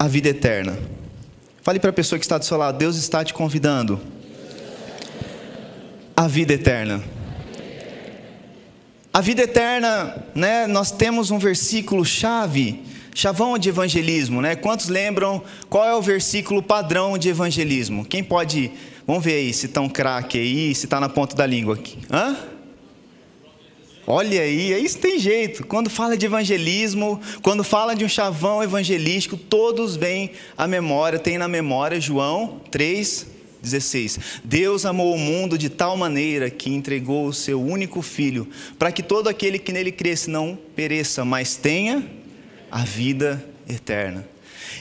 a vida eterna? Fale para a pessoa que está do seu lado, Deus está te convidando à vida eterna. A vida eterna, né, nós temos um versículo chavão de evangelismo, né? Quantos lembram qual é o versículo padrão de evangelismo? Quem pode, vamos ver aí se está um craque aí, se está na ponta da língua aqui. Olha aí, isso tem jeito. Quando fala de evangelismo, quando fala de um chavão evangelístico, todos vêm à memória, tem na memória João 3,16. Deus amou o mundo de tal maneira que entregou o seu único Filho, para que todo aquele que nele cresce não pereça, mas tenha a vida eterna.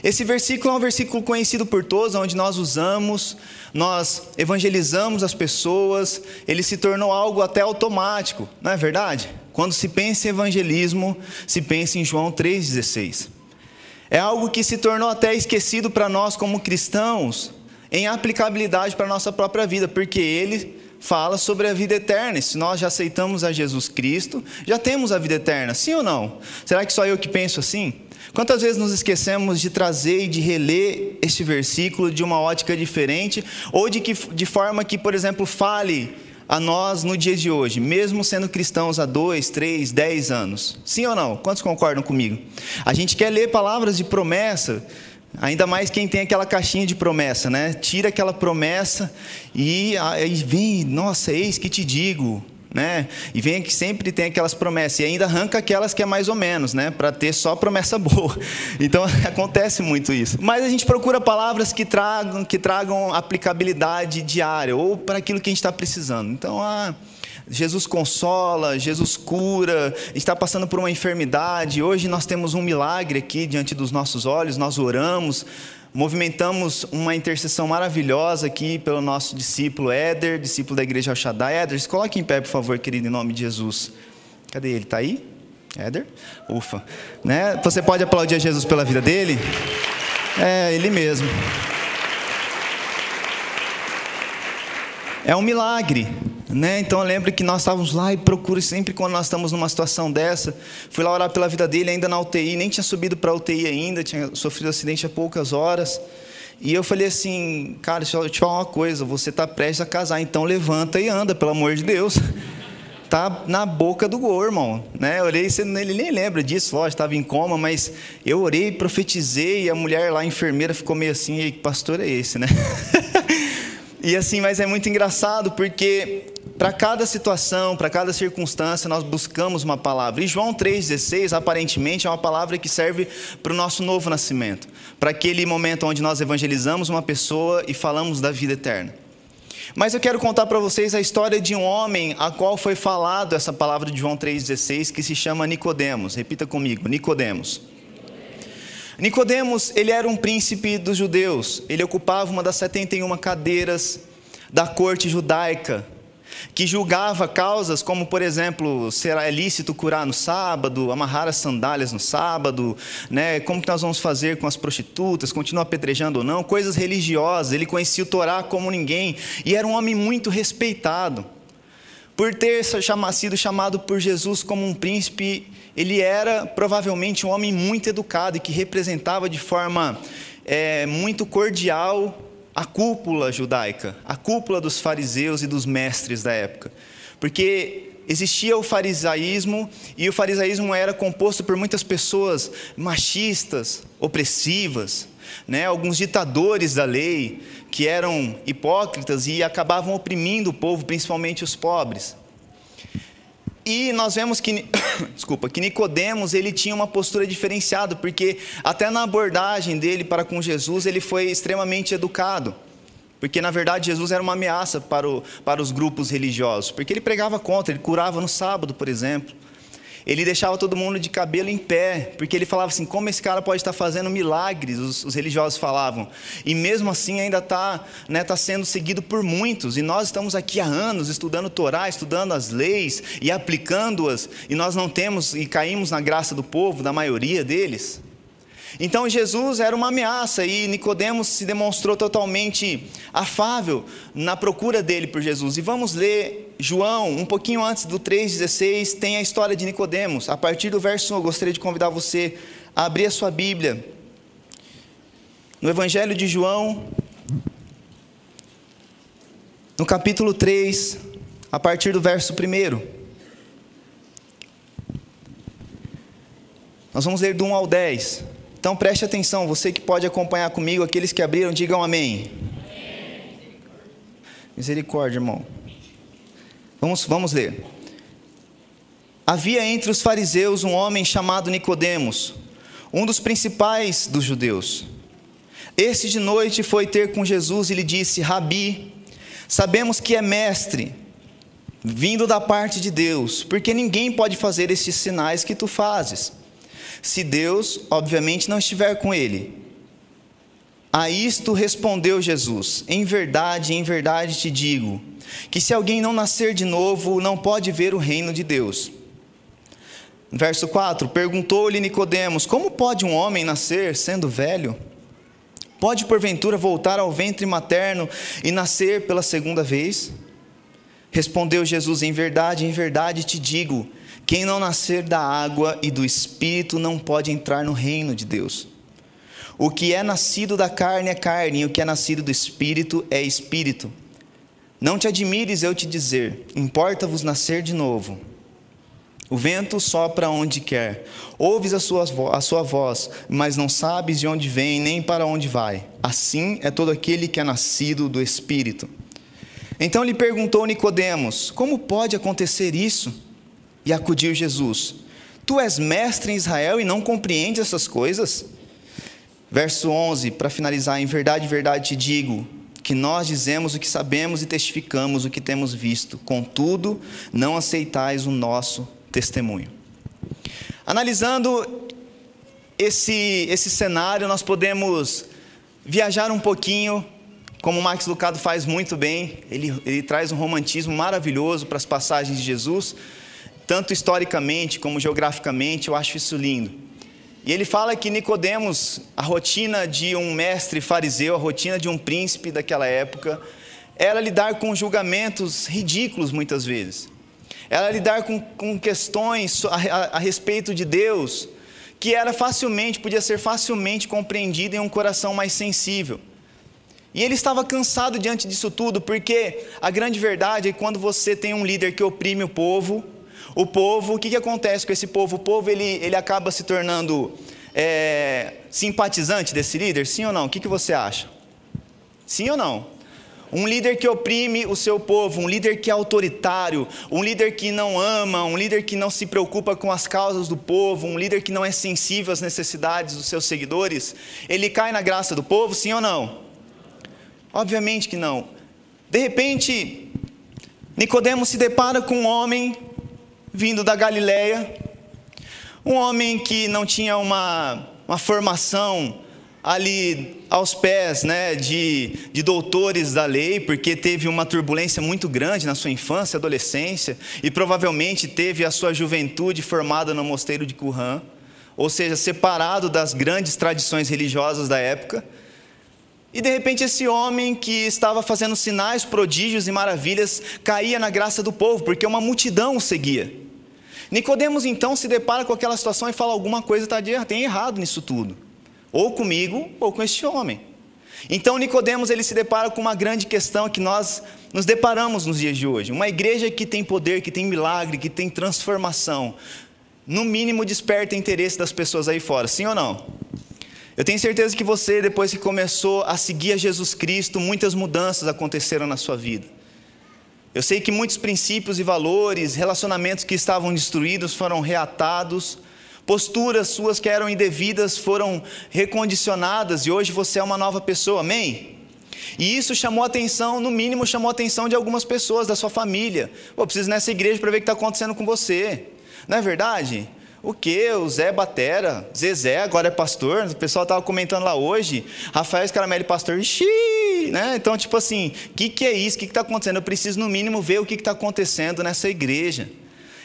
Esse versículo é um versículo conhecido por todos, onde nós usamos, nós evangelizamos as pessoas, ele se tornou algo até automático, não é verdade? Quando se pensa em evangelismo, se pensa em João 3,16. É algo que se tornou até esquecido para nós como cristãos, em aplicabilidade para a nossa própria vida, porque ele fala sobre a vida eterna. E se nós já aceitamos a Jesus Cristo, já temos a vida eterna, sim ou não? Será que só eu que penso assim? Quantas vezes nos esquecemos de trazer e de reler este versículo de uma ótica diferente, ou de forma que, por exemplo, fale a nós no dia de hoje, mesmo sendo cristãos há 2, 3, 10 anos? Sim ou não? Quantos concordam comigo? A gente quer ler palavras de promessa, ainda mais quem tem aquela caixinha de promessa, né? Tira aquela promessa e aí vem, nossa, eis que te digo, né? E vem que sempre tem aquelas promessas e ainda arranca aquelas que é mais ou menos, né? Para ter só promessa boa. Então acontece muito isso. Mas a gente procura palavras que tragam aplicabilidade diária ou para aquilo que a gente está precisando. Então, Jesus consola, Jesus cura, está passando por uma enfermidade. Hoje nós temos um milagre aqui diante dos nossos olhos, nós oramos, movimentamos uma intercessão maravilhosa aqui pelo nosso discípulo Éder, discípulo da igreja El Shaddai. Éder, se coloque em pé, por favor, querido, em nome de Jesus. Cadê ele? Está aí? Éder? Ufa. Né? Você pode aplaudir a Jesus pela vida dele? É, ele mesmo. É um milagre, né? Então eu lembro que nós estávamos lá e procuro sempre quando nós estamos numa situação dessa. Fui lá orar pela vida dele, ainda na UTI, nem tinha subido para a UTI ainda, tinha sofrido um acidente há poucas horas. E eu falei assim, cara, deixa eu te falar uma coisa, você está prestes a casar, então levanta e anda, pelo amor de Deus. Tá na boca do gol, irmão, né? Eu orei, ele nem lembra disso, lógico, estava em coma, mas eu orei, profetizei, e a mulher lá, a enfermeira, ficou meio assim, e que pastor é esse, né? E assim, mas é muito engraçado, porque para cada situação, para cada circunstância, nós buscamos uma palavra. E João 3,16, aparentemente, é uma palavra que serve para o nosso novo nascimento, para aquele momento onde nós evangelizamos uma pessoa e falamos da vida eterna. Mas eu quero contar para vocês a história de um homem a qual foi falado essa palavra de João 3,16, que se chama Nicodemos. Repita comigo, Nicodemos. Nicodemos, ele era um príncipe dos judeus. Ele ocupava uma das 71 cadeiras da corte judaica, que julgava causas como, por exemplo, será lícito curar no sábado, amarrar as sandálias no sábado, né? Como que nós vamos fazer com as prostitutas, continuar apedrejando ou não, coisas religiosas. Ele conhecia o Torá como ninguém e era um homem muito respeitado. Por ter sido chamado por Jesus como um príncipe, ele era provavelmente um homem muito educado e que representava de forma muito cordial a cúpula judaica, a cúpula dos fariseus e dos mestres da época. Porque existia o farisaísmo, e o farisaísmo era composto por muitas pessoas machistas, opressivas, né? Alguns ditadores da lei, que eram hipócritas e acabavam oprimindo o povo, principalmente os pobres. E nós vemos que Nicodemos, ele tinha uma postura diferenciada, porque até na abordagem dele para com Jesus, ele foi extremamente educado. Porque, na verdade, Jesus era uma ameaça para os grupos religiosos, porque ele pregava contra, ele curava no sábado, por exemplo. Ele deixava todo mundo de cabelo em pé, porque ele falava assim, como esse cara pode estar fazendo milagres, os religiosos falavam. E mesmo assim ainda está sendo seguido por muitos. E nós estamos aqui há anos estudando o Torá, estudando as leis e aplicando-as. E nós não temos e caímos na graça do povo, da maioria deles. Então Jesus era uma ameaça e Nicodemos se demonstrou totalmente afável na procura dele por Jesus. E vamos ler João, um pouquinho antes do 3,16, tem a história de Nicodemos. A partir do verso 1, eu gostaria de convidar você a abrir a sua Bíblia. no Evangelho de João, no capítulo 3, a partir do verso 1. Nós vamos ler do 1 ao 10. Então preste atenção, você que pode acompanhar comigo, aqueles que abriram, digam amém. Misericórdia, irmão. Vamos ler. Havia entre os fariseus um homem chamado Nicodemos, um dos principais dos judeus. Este de noite foi ter com Jesus e lhe disse: Rabi, sabemos que é mestre, vindo da parte de Deus, porque ninguém pode fazer estes sinais que tu fazes, se Deus, obviamente, não estiver com ele. A isto respondeu Jesus: em verdade te digo, que se alguém não nascer de novo, não pode ver o reino de Deus. Verso 4, perguntou-lhe Nicodemos: como pode um homem nascer sendo velho? Pode porventura voltar ao ventre materno e nascer pela segunda vez? Respondeu Jesus: em verdade te digo, quem não nascer da água e do Espírito não pode entrar no reino de Deus. O que é nascido da carne é carne, e o que é nascido do Espírito é Espírito. Não te admires eu te dizer, importa-vos nascer de novo. O vento sopra onde quer, ouves a sua voz, mas não sabes de onde vem nem para onde vai. Assim é todo aquele que é nascido do Espírito. Então lhe perguntou Nicodemos: como pode acontecer isso? E acudiu Jesus: tu és mestre em Israel e não compreendes essas coisas? Verso 11, para finalizar: em verdade te digo, que nós dizemos o que sabemos e testificamos o que temos visto, contudo, não aceitais o nosso testemunho. Analisando esse cenário, nós podemos viajar um pouquinho, como o Max Lucado faz muito bem. Ele traz um romantismo maravilhoso para as passagens de Jesus, tanto historicamente como geograficamente. Eu acho isso lindo. E ele fala que Nicodemos, a rotina de um mestre fariseu, a rotina de um príncipe daquela época, era lidar com julgamentos ridículos muitas vezes. Era lidar com questões a respeito de Deus, que podia ser facilmente compreendido em um coração mais sensível. E ele estava cansado diante disso tudo, porque a grande verdade é que quando você tem um líder que oprime o povo, o que acontece com esse povo? O povo ele acaba se tornando simpatizante desse líder, sim ou não? O que você acha? Sim ou não? Um líder que oprime o seu povo, um líder que é autoritário, um líder que não ama, um líder que não se preocupa com as causas do povo, um líder que não é sensível às necessidades dos seus seguidores, ele cai na graça do povo, sim ou não? Obviamente que não. De repente, Nicodemos se depara com um homem vindo da Galileia, um homem que não tinha uma formação ali aos pés, de doutores da lei, porque teve uma turbulência muito grande na sua infância e adolescência, e provavelmente teve a sua juventude formada no mosteiro de Qumran, ou seja, separado das grandes tradições religiosas da época. E de repente esse homem que estava fazendo sinais, prodígios e maravilhas, caía na graça do povo, porque uma multidão o seguia. Nicodemos então se depara com aquela situação e fala: alguma coisa tem errado nisso tudo, ou comigo ou com este homem. Então Nicodemos ele se depara com uma grande questão que nós nos deparamos nos dias de hoje. Uma igreja que tem poder, que tem milagre, que tem transformação, no mínimo desperta interesse das pessoas aí fora, sim ou não? Eu tenho certeza que você, depois que começou a seguir a Jesus Cristo, muitas mudanças aconteceram na sua vida. Eu sei que muitos princípios e valores, relacionamentos que estavam destruídos foram reatados, posturas suas que eram indevidas foram recondicionadas e hoje você é uma nova pessoa, amém? E isso chamou a atenção, no mínimo chamou a atenção de algumas pessoas da sua família. Preciso ir nessa igreja para ver o que está acontecendo com você, não é verdade? O que? O Zé Batera, Zezé agora é pastor, o pessoal estava comentando lá hoje, Rafael Scaramelli pastor, Então tipo assim, o que é isso? O que está acontecendo? Eu preciso no mínimo ver o que está acontecendo nessa igreja,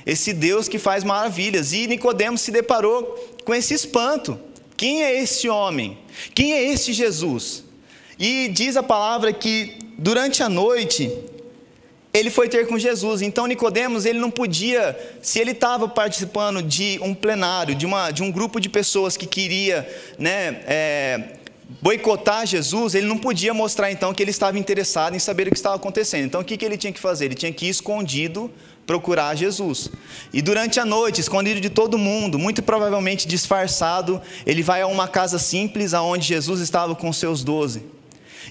esse Deus que faz maravilhas. E Nicodemos se deparou com esse espanto: quem é esse homem? Quem é esse Jesus? E diz a palavra que durante a noite ele foi ter com Jesus. Então Nicodemos, ele não podia, se ele estava participando de um plenário, de um grupo de pessoas que queria boicotar Jesus, ele não podia mostrar então que ele estava interessado em saber o que estava acontecendo. Então o que ele tinha que fazer? Ele tinha que ir escondido procurar Jesus. E durante a noite, escondido de todo mundo, muito provavelmente disfarçado, ele vai a uma casa simples onde Jesus estava com seus 12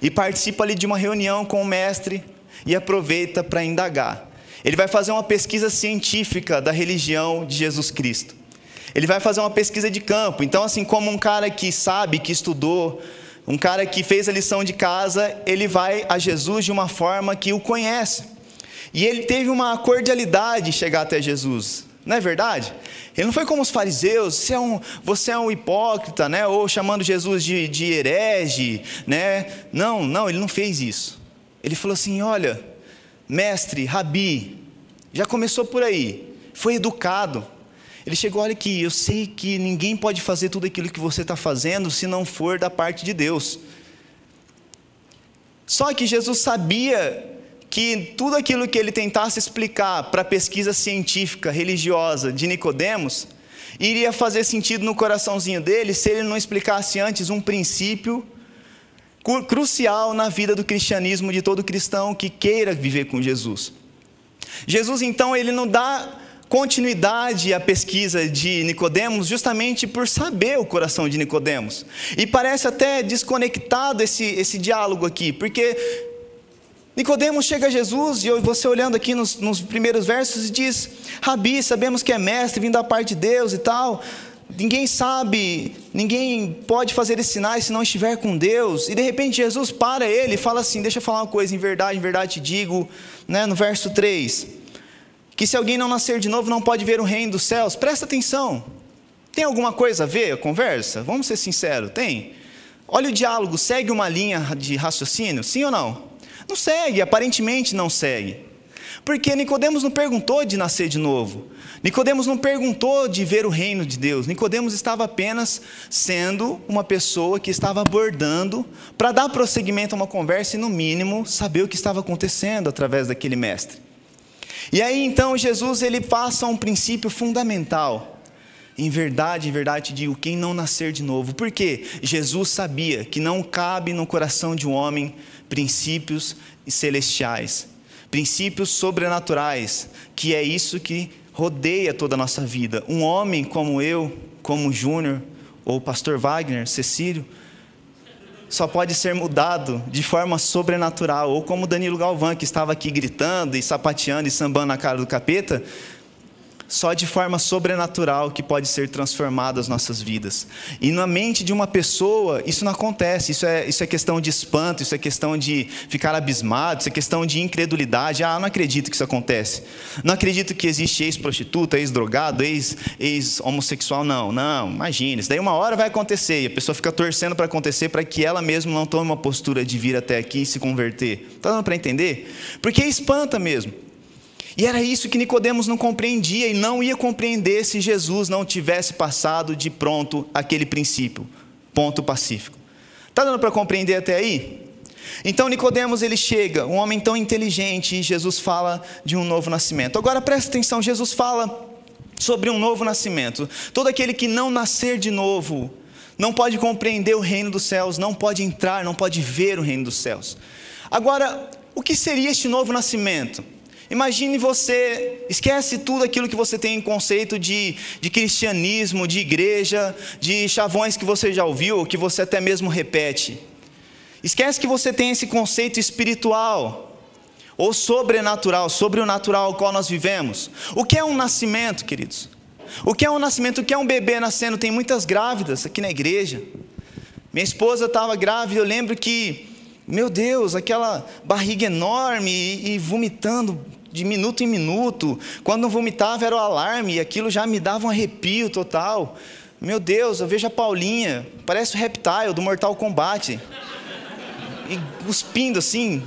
e participa ali de uma reunião com o mestre e aproveita para indagar. Ele vai fazer uma pesquisa científica da religião de Jesus Cristo. Ele vai fazer uma pesquisa de campo. Então, assim como um cara que sabe, que estudou, um cara que fez a lição de casa, ele vai a Jesus de uma forma que o conhece. E ele teve uma cordialidade em chegar até Jesus, não é verdade? Ele não foi como os fariseus, você é um hipócrita, né? Ou chamando Jesus de herege, né? Não, ele não fez isso. Ele falou assim, olha, mestre, rabi, já começou por aí, foi educado. Ele chegou, olha aqui, eu sei que ninguém pode fazer tudo aquilo que você está fazendo se não for da parte de Deus. Só que Jesus sabia que tudo aquilo que ele tentasse explicar para a pesquisa científica, religiosa de Nicodemos, iria fazer sentido no coraçãozinho dele se ele não explicasse antes um princípio crucial na vida do cristianismo de todo cristão que queira viver com Jesus. Jesus, então, ele não dá continuidade à pesquisa de Nicodemos justamente por saber o coração de Nicodemos. E parece até desconectado esse diálogo aqui, porque Nicodemos chega a Jesus, e você olhando aqui nos primeiros versos, diz, Rabi, sabemos que é mestre, vindo da parte de Deus e tal, ninguém sabe, ninguém pode fazer esses sinais se não estiver com Deus. E de repente Jesus para ele e fala assim, deixa eu falar uma coisa, em verdade te digo, né, no verso 3, que se alguém não nascer de novo não pode ver o reino dos céus. Presta atenção, tem alguma coisa a ver a conversa? Vamos ser sinceros, tem? Olha o diálogo, segue uma linha de raciocínio, sim ou não? Não segue, aparentemente não segue. Porque Nicodemos não perguntou de nascer de novo. Nicodemos não perguntou de ver o reino de Deus. Nicodemos estava apenas sendo uma pessoa que estava abordando para dar prosseguimento a uma conversa e, no mínimo, saber o que estava acontecendo através daquele mestre. E aí, então, Jesus ele passa um princípio fundamental. Em verdade te digo, quem não nascer de novo. Por quê? Jesus sabia que não cabe no coração de um homem princípios celestiais, princípios sobrenaturais, que é isso que rodeia toda a nossa vida. Um homem como eu, como Júnior, ou pastor Wagner, Cecílio, só pode ser mudado de forma sobrenatural, ou como Danilo Galvão, que estava aqui gritando e sapateando e sambando na cara do capeta, só de forma sobrenatural que pode ser transformado as nossas vidas. E na mente de uma pessoa, isso não acontece, isso é questão de espanto, isso é questão de ficar abismado, isso é questão de incredulidade. Não acredito que isso acontece. Não acredito que existe ex-prostituta, ex-drogado, ex-homossexual, não, imagina, isso daí uma hora vai acontecer, e a pessoa fica torcendo para acontecer, para que ela mesma não tome uma postura de vir até aqui e se converter. Está dando para entender? Porque espanta mesmo. E era isso que Nicodemos não compreendia e não ia compreender se Jesus não tivesse passado de pronto aquele princípio, ponto pacífico. Está dando para compreender até aí? Então Nicodemos ele chega, um homem tão inteligente, e Jesus fala de um novo nascimento. Agora presta atenção, Jesus fala sobre um novo nascimento. Todo aquele que não nascer de novo não pode compreender o reino dos céus, não pode entrar, não pode ver o reino dos céus. Agora, o que seria este novo nascimento? Imagine você, esquece tudo aquilo que você tem em conceito de cristianismo, de igreja, de chavões que você já ouviu, ou que você até mesmo repete. Esquece que você tem esse conceito espiritual, ou sobrenatural, sobre o natural ao qual nós vivemos. O que é um nascimento, queridos? O que é um nascimento? O que é um bebê nascendo? Tem muitas grávidas aqui na igreja. Minha esposa estava grávida, eu lembro que, meu Deus, aquela barriga enorme e vomitando de minuto em minuto. Quando não vomitava era o alarme, e aquilo já me dava um arrepio total. Meu Deus, eu vejo a Paulinha, parece o Reptile do Mortal Kombat, e cuspindo assim,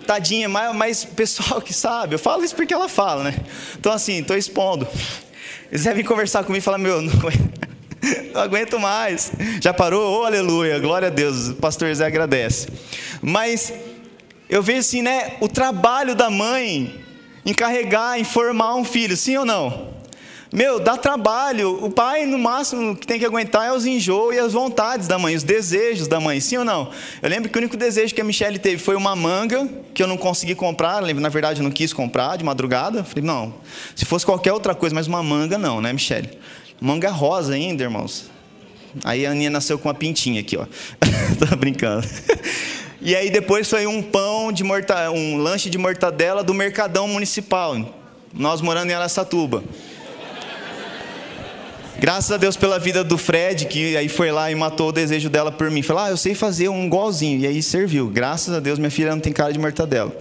tadinha, mas pessoal que sabe, eu falo isso porque ela fala, né? Então assim, estou expondo. Eles devem conversar comigo e falar, meu, não aguento mais. Já parou? Oh, aleluia, glória a Deus, o pastor Zé agradece. Mas eu vejo assim, né, o trabalho da mãe em carregar, em formar um filho, sim ou não? Meu, dá trabalho. O pai, no máximo, que tem que aguentar é os enjoos e as vontades da mãe, os desejos da mãe, sim ou não? Eu lembro que o único desejo que a Michelle teve foi uma manga, que eu não consegui comprar. Na verdade, eu não quis comprar de madrugada. Eu falei, não, se fosse qualquer outra coisa, mas uma manga não, né, Michelle? Manga rosa ainda, irmãos. Aí a Aninha nasceu com uma pintinha aqui, ó. Tô brincando. E aí depois foi um lanche de mortadela do Mercadão Municipal. Nós morando em Araçatuba. Graças a Deus pela vida do Fred, que aí foi lá e matou o desejo dela por mim. Falou, eu sei fazer um igualzinho. E aí serviu. Graças a Deus minha filha não tem cara de mortadela.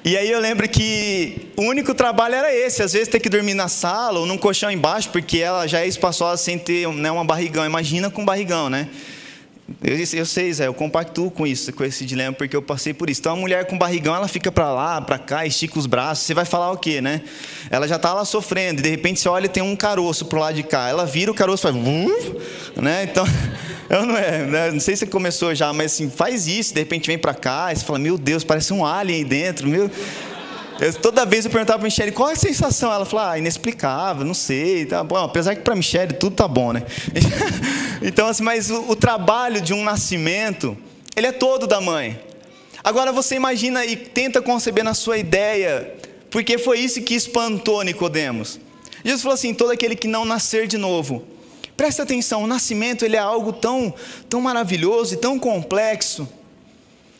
E aí eu lembro que o único trabalho era esse. Às vezes ter que dormir na sala ou num colchão embaixo, porque ela já é espaçosa sem ter, né, uma barrigão. Imagina com barrigão, né? Eu sei, Zé, eu compactuo com isso, com esse dilema, porque eu passei por isso. Então, a mulher com barrigão, ela fica para lá, para cá, estica os braços. Você vai falar o quê, né? Ela já está lá sofrendo, e de repente você olha e tem um caroço pro lado de cá. Ela vira o caroço e faz... né? Então, não sei se você começou já, mas assim, faz isso, de repente vem para cá, e você fala, meu Deus, parece um alien aí dentro, meu... Toda vez eu perguntava para a Michelle, qual é a sensação? Ela falava, inexplicável, não sei. Tá bom. Apesar que para a Michelle tudo tá bom, né? Então, assim, mas o trabalho de um nascimento, ele é todo da mãe. Agora você imagina e tenta conceber na sua ideia, porque foi isso que espantou Nicodemos. Jesus falou assim, todo aquele que não nascer de novo. Presta atenção, o nascimento ele é algo tão maravilhoso e tão complexo,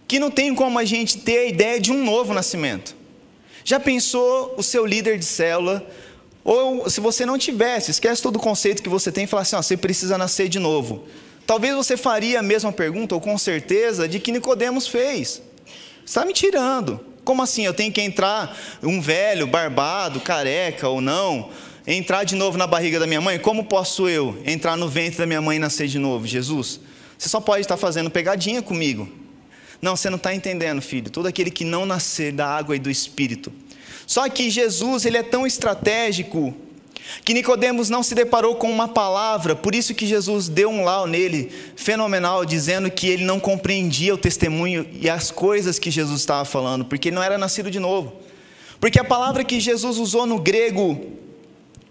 que não tem como a gente ter a ideia de um novo nascimento. Já pensou o seu líder de célula, ou se você não tivesse, esquece todo o conceito que você tem e fala assim, você precisa nascer de novo. Talvez você faria a mesma pergunta, ou com certeza, de que Nicodemos fez. Você está me tirando. Como assim? Eu tenho que entrar, um velho, barbado, careca ou não, entrar de novo na barriga da minha mãe? Como posso eu entrar no ventre da minha mãe e nascer de novo, Jesus? Você só pode estar fazendo pegadinha comigo. Não, você não está entendendo, filho. Todo aquele que não nascer da água e do Espírito. Só que Jesus, ele é tão estratégico, que Nicodemos não se deparou com uma palavra. Por isso que Jesus deu um lau nele, fenomenal, dizendo que ele não compreendia o testemunho e as coisas que Jesus estava falando, porque ele não era nascido de novo. Porque a palavra que Jesus usou no grego,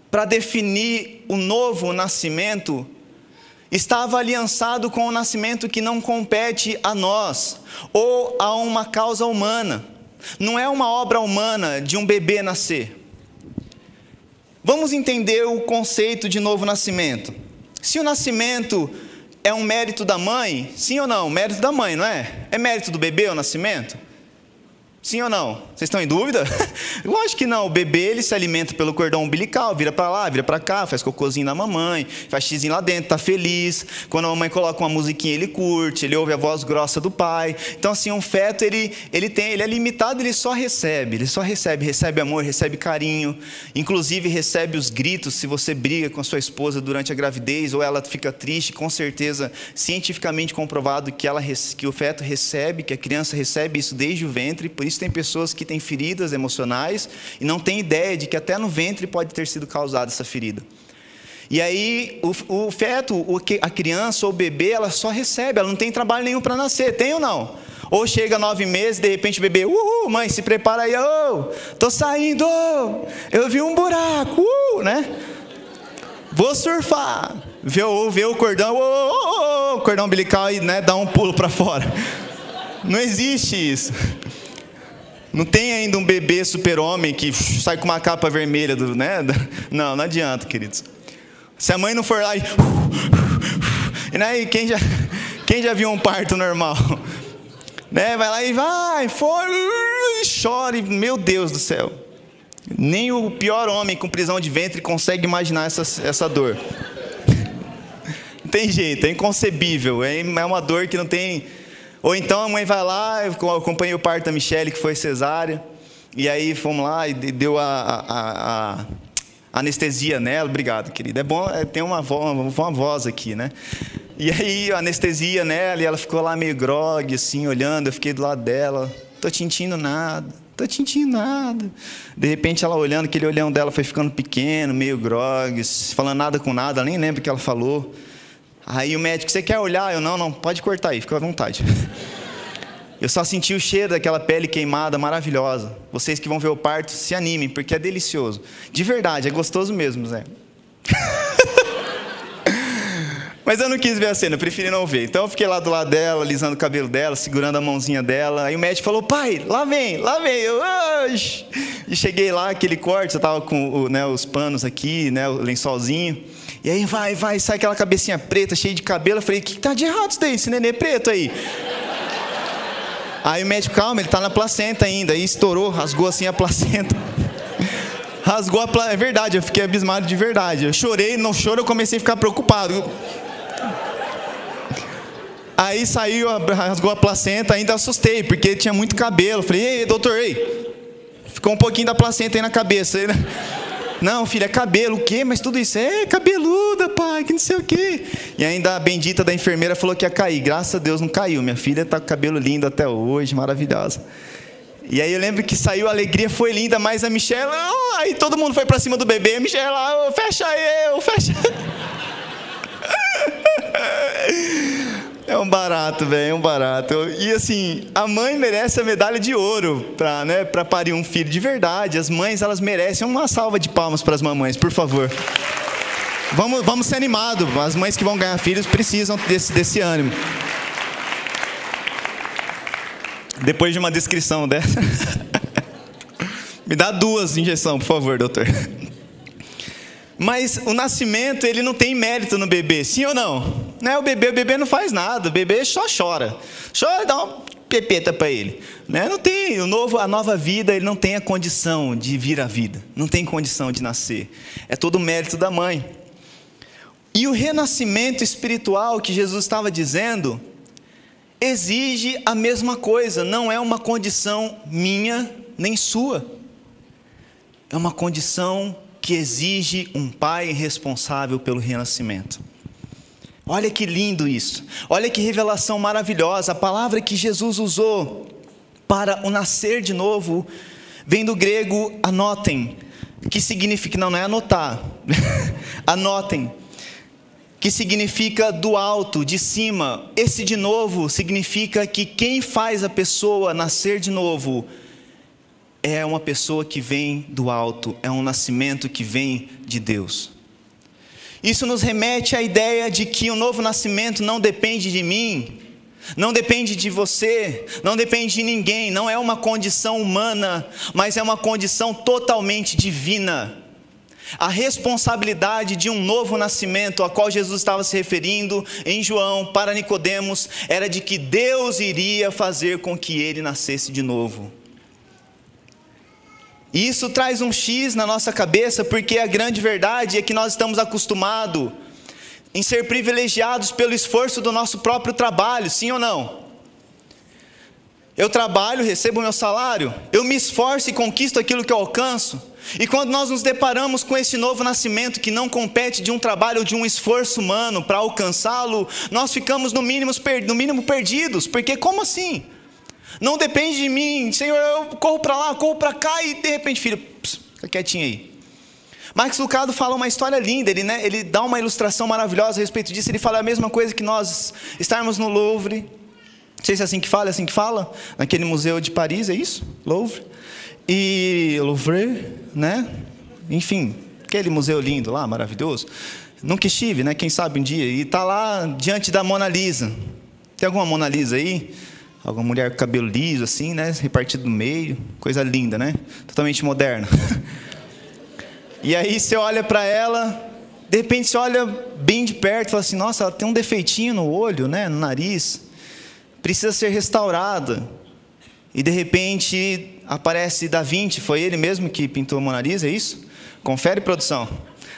para definir o novo nascimento, estava aliançado com o nascimento que não compete a nós, ou a uma causa humana. Não é uma obra humana de um bebê nascer. Vamos entender o conceito de novo nascimento. Se o nascimento é um mérito da mãe, sim ou não? Mérito da mãe, não é? É mérito do bebê o nascimento? Sim ou não? Vocês estão em dúvida? Lógico que não. O bebê, ele se alimenta pelo cordão umbilical, vira para lá, vira para cá, faz cocôzinho na mamãe, faz xizinho lá dentro, tá feliz. Quando a mamãe coloca uma musiquinha, ele curte, ele ouve a voz grossa do pai. Então, assim, um feto, ele é limitado, ele só recebe amor, recebe carinho. Inclusive, recebe os gritos. Se você briga com a sua esposa durante a gravidez, ou ela fica triste, com certeza, cientificamente comprovado que o feto recebe, que a criança recebe isso desde o ventre. Por isso tem pessoas que têm feridas emocionais e não têm ideia de que até no ventre pode ter sido causada essa ferida. E aí o feto, a criança ou o bebê, ela só recebe, ela não tem trabalho nenhum para nascer, tem ou não? Ou chega 9 meses, de repente o bebê, mãe, se prepara aí, tô saindo, eu vi um buraco, né? Vou surfar, vê o cordão, o cordão umbilical e, né, dá um pulo para fora. Não existe isso. Não tem ainda um bebê super-homem que sai com uma capa vermelha, né? Não adianta, queridos. Se a mãe não for lá e aí, quem já viu um parto normal? Né? Vai lá e chora, meu Deus do céu. Nem o pior homem com prisão de ventre consegue imaginar essa dor. Não tem jeito, é inconcebível, é uma dor que não tem... Ou então a mãe vai lá, eu acompanhei o parto da Michelle, que foi cesárea, e aí fomos lá e deu a anestesia nela. Obrigado, querida. É bom, tem uma voz aqui, né? E aí a anestesia nela, e ela ficou lá meio grogue, assim, olhando, eu fiquei do lado dela, tô sentindo nada. De repente ela olhando, aquele olhão dela foi ficando pequeno, meio grogue, falando nada com nada, ela nem lembra o que ela falou. Aí o médico, você quer olhar? Eu, não, pode cortar aí, fica à vontade. Eu só senti o cheiro daquela pele queimada maravilhosa. Vocês que vão ver o parto, se animem, porque é delicioso. De verdade, é gostoso mesmo, Zé. Mas eu não quis ver a cena, eu preferi não ver. Então eu fiquei lá do lado dela, alisando o cabelo dela, segurando a mãozinha dela. Aí o médico falou, pai, lá vem. Eu, oxi. E cheguei lá, aquele corte, eu tava com os panos aqui, né, o lençolzinho. E aí vai, sai aquela cabecinha preta, cheia de cabelo. Eu falei, o que tá de errado isso daí, esse nenê preto aí? Aí o médico, calma, ele tá na placenta ainda. Aí estourou, rasgou assim a placenta. Rasgou a placenta, é verdade, eu fiquei abismado de verdade. Eu chorei, não choro, eu comecei a ficar preocupado. Aí saiu, rasgou a placenta, ainda assustei, porque tinha muito cabelo. Falei, ei, doutor, ficou um pouquinho da placenta aí na cabeça. Ele, não, filho, é cabelo, o quê? Mas tudo isso, cabeluda, pai, que não sei o quê. E ainda a bendita da enfermeira falou que ia cair. Graças a Deus não caiu, minha filha está com cabelo lindo até hoje, maravilhosa. E aí eu lembro que saiu, a alegria foi linda, mas a Michelle, aí todo mundo foi para cima do bebê, a Michelle lá, fecha eu, fecha. É um barato, velho, é um barato. E assim, a mãe merece a medalha de ouro para parir um filho. De verdade, as mães, elas merecem uma salva de palmas para as mamães, por favor. Vamos ser animados. As mães que vão ganhar filhos precisam desse ânimo. Depois de uma descrição dessa. Me dá 2 injeções, por favor, doutor. Mas o nascimento, ele não tem mérito no bebê, sim ou não? O bebê não faz nada, o bebê só chora. Chora e dá uma pepeta para ele. Não tem, a nova vida, ele não tem a condição de vir à vida. Não tem condição de nascer. É todo o mérito da mãe. E o renascimento espiritual que Jesus estava dizendo, exige a mesma coisa. Não é uma condição minha nem sua. É uma condição que exige um pai responsável pelo renascimento. Olha que lindo isso. Olha que revelação maravilhosa. A palavra que Jesus usou para o nascer de novo vem do grego anotem, que significa, não é anotar, anotem, que significa do alto, de cima. Esse de novo significa que quem faz a pessoa nascer de novo é uma pessoa que vem do alto, é um nascimento que vem de Deus. Isso nos remete à ideia de que o novo nascimento não depende de mim, não depende de você, não depende de ninguém, não é uma condição humana, mas é uma condição totalmente divina. A responsabilidade de um novo nascimento, a qual Jesus estava se referindo em João para Nicodemos, era de que Deus iria fazer com que ele nascesse de novo. E isso traz um X na nossa cabeça, porque a grande verdade é que nós estamos acostumados em ser privilegiados pelo esforço do nosso próprio trabalho, sim ou não? Eu trabalho, recebo o meu salário, eu me esforço e conquisto aquilo que eu alcanço. E quando nós nos deparamos com esse novo nascimento que não compete de um trabalho ou de um esforço humano para alcançá-lo, nós ficamos no mínimo perdidos, porque como assim? Não depende de mim, Senhor, eu corro para lá, corro para cá e de repente, filho, fica quietinho aí. Marcos Lucado fala uma história linda, ele dá uma ilustração maravilhosa a respeito disso. Ele fala a mesma coisa que nós estarmos no Louvre, não sei se é assim que fala, naquele museu de Paris, é isso? Louvre. E Louvre, né? Enfim, aquele museu lindo lá, maravilhoso. Nunca estive, né? Quem sabe um dia. E está lá diante da Mona Lisa. Tem alguma Mona Lisa aí? Alguma mulher com cabelo liso, assim, né? Repartido no meio. Coisa linda, né? Totalmente moderna. E aí você olha para ela, de repente você olha bem de perto e fala assim, nossa, ela tem um defeitinho no olho, né? No nariz. Precisa ser restaurada. E de repente aparece Da Vinci, foi ele mesmo que pintou a Mona Lisa, é isso? Confere, produção.